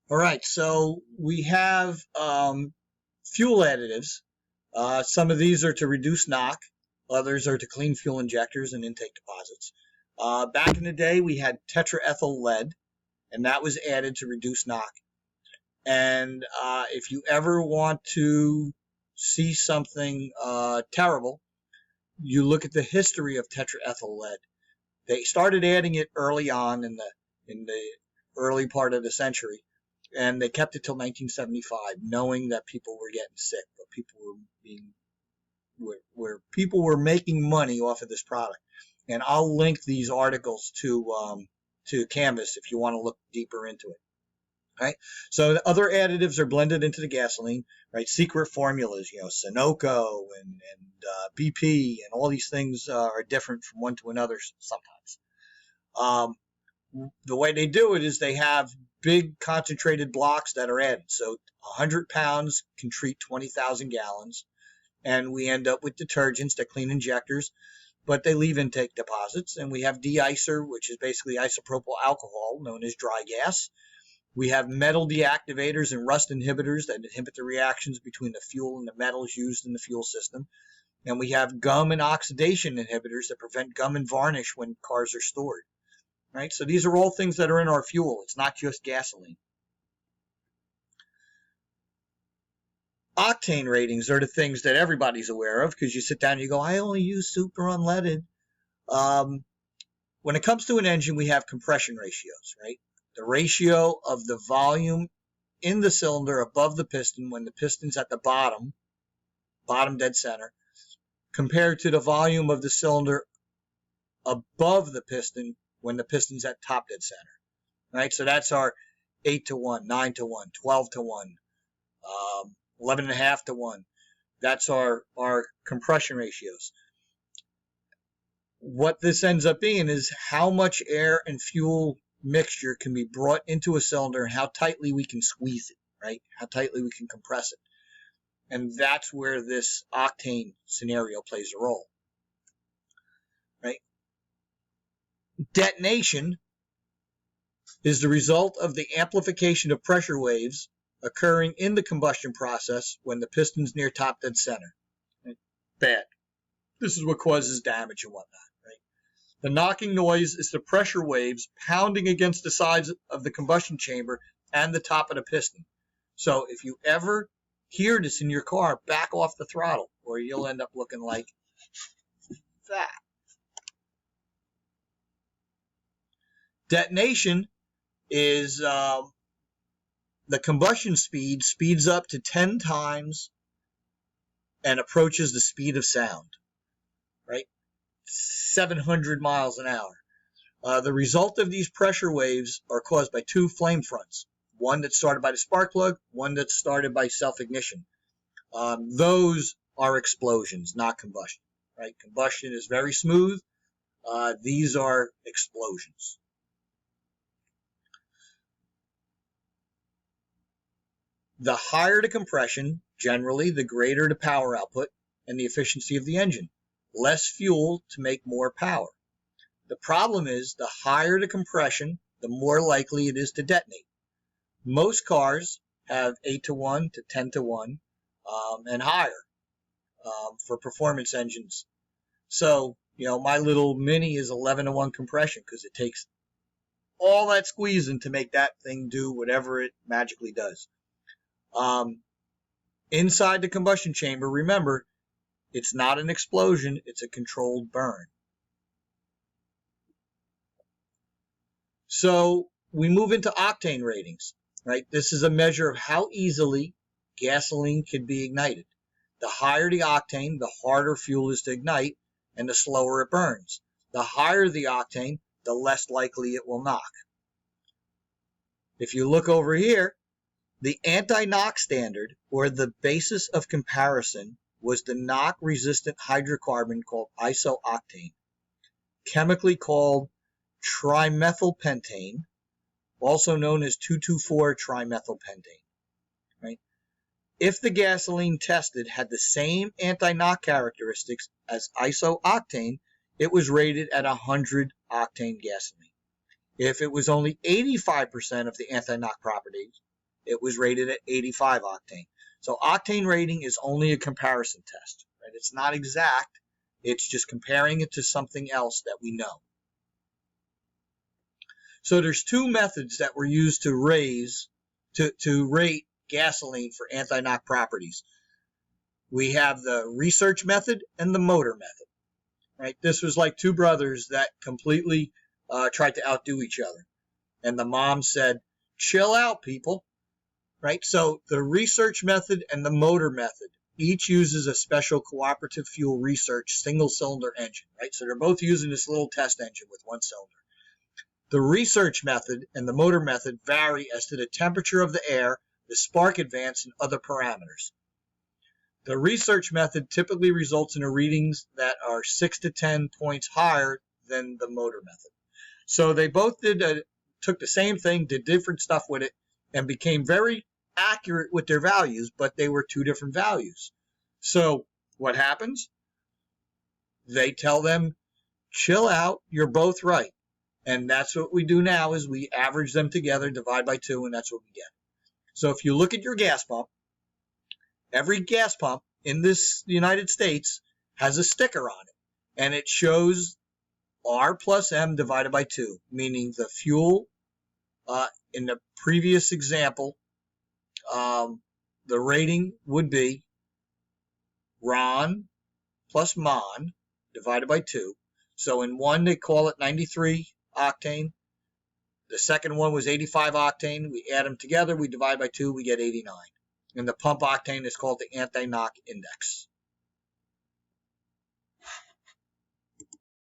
All right, so we have fuel additives. Some of these are to reduce knock. Others are to clean fuel injectors and intake deposits. Back in the day, we had tetraethyl lead, and that was added to reduce knock. And if you ever want to see something terrible, you look at the history of tetraethyl lead. They started adding it early on in the early part of the century, and they kept it till 1975, knowing that people were getting sick, but people were making money off of this product. And I'll link these articles to Canvas if you want to look deeper into it. Right. So the other additives are blended into the gasoline, right? Secret formulas, Sunoco and BP and all these things are different from one to another sometimes. The way they do it is they have big concentrated blocks that are added. So 100 pounds can treat 20,000 gallons, and we end up with detergents that clean injectors, but they leave intake deposits. And we have de-icer, which is basically isopropyl alcohol, known as dry gas. We have metal deactivators and rust inhibitors that inhibit the reactions between the fuel and the metals used in the fuel system. And we have gum and oxidation inhibitors that prevent gum and varnish when cars are stored. Right? So these are all things that are in our fuel. It's not just gasoline. Octane ratings are the things that everybody's aware of, because you sit down and you go, I only use super unleaded. When it comes to an engine, we have compression ratios, right? The ratio of the volume in the cylinder above the piston when the piston's at the bottom dead center, compared to the volume of the cylinder above the piston when the piston's at top dead center. Right? So that's our 8-to-1, 9-to-1, 12-to-1, 11.5-to-1. That's our compression ratios. What this ends up being is how much air and fuel mixture can be brought into a cylinder and how tightly we can squeeze it, right? How tightly we can compress it. And that's where this octane scenario plays a role, right? Detonation is the result of the amplification of pressure waves occurring in the combustion process when the piston's near top dead center. Right? Bad. This is what causes damage and whatnot. The knocking noise is the pressure waves pounding against the sides of the combustion chamber and the top of the piston. So if you ever hear this in your car, back off the throttle, or you'll end up looking like that. Detonation is the combustion speed speeds up to 10 times and approaches the speed of sound, right? 700 miles an hour. The result of these pressure waves are caused by two flame fronts, one that's started by the spark plug, one that's started by self-ignition. Those are explosions, not combustion. Right? Combustion is very smooth. These are explosions. The higher the compression, generally, the greater the power output and the efficiency of the engine. Less fuel to make more power. The problem is the higher the compression, the more likely it is to detonate. Most cars have 8-to-1 to 10-to-1 and higher for performance engines. So, my little Mini is 11-to-1 compression because it takes all that squeezing to make that thing do whatever it magically does. Inside the combustion chamber, remember, it's not an explosion, it's a controlled burn. So we move into octane ratings, right? This is a measure of how easily gasoline can be ignited. The higher the octane, the harder fuel is to ignite, and the slower it burns. The higher the octane, the less likely it will knock. If you look over here, the anti-knock standard, or the basis of comparison, was the knock-resistant hydrocarbon called isooctane, chemically called trimethylpentane, also known as 2,2,4-trimethylpentane. Right? If the gasoline tested had the same anti-knock characteristics as isooctane, it was rated at 100 octane gasoline. If it was only 85% of the anti-knock properties, it was rated at 85 octane. So octane rating is only a comparison test, right? It's not exact. It's just comparing it to something else that we know. So there's two methods that were used to rate gasoline for anti-knock properties. We have the research method and the motor method, right? This was like two brothers that completely tried to outdo each other. And the mom said, chill out, people, right? So the research method and the motor method each uses a special cooperative fuel research single-cylinder engine, right? So they're both using this little test engine with one cylinder. The research method and the motor method vary as to the temperature of the air, the spark advance, and other parameters. The research method typically results in readings that are 6 to 10 points higher than the motor method. So they both took the same thing, did different stuff with it, and became very accurate with their values, but they were two different values. So what happens? They tell them, chill out, you're both right. And that's what we do now is we average them together, divide by 2, and that's what we get. So if you look at your gas pump, every gas pump in this United States has a sticker on it, and it shows R plus M divided by 2, meaning the fuel in the previous example, the rating would be RON plus MON divided by 2. So in one, they call it 93 octane. The second one was 85 octane. We add them together, we divide by 2, we get 89. And the pump octane is called the anti-knock index.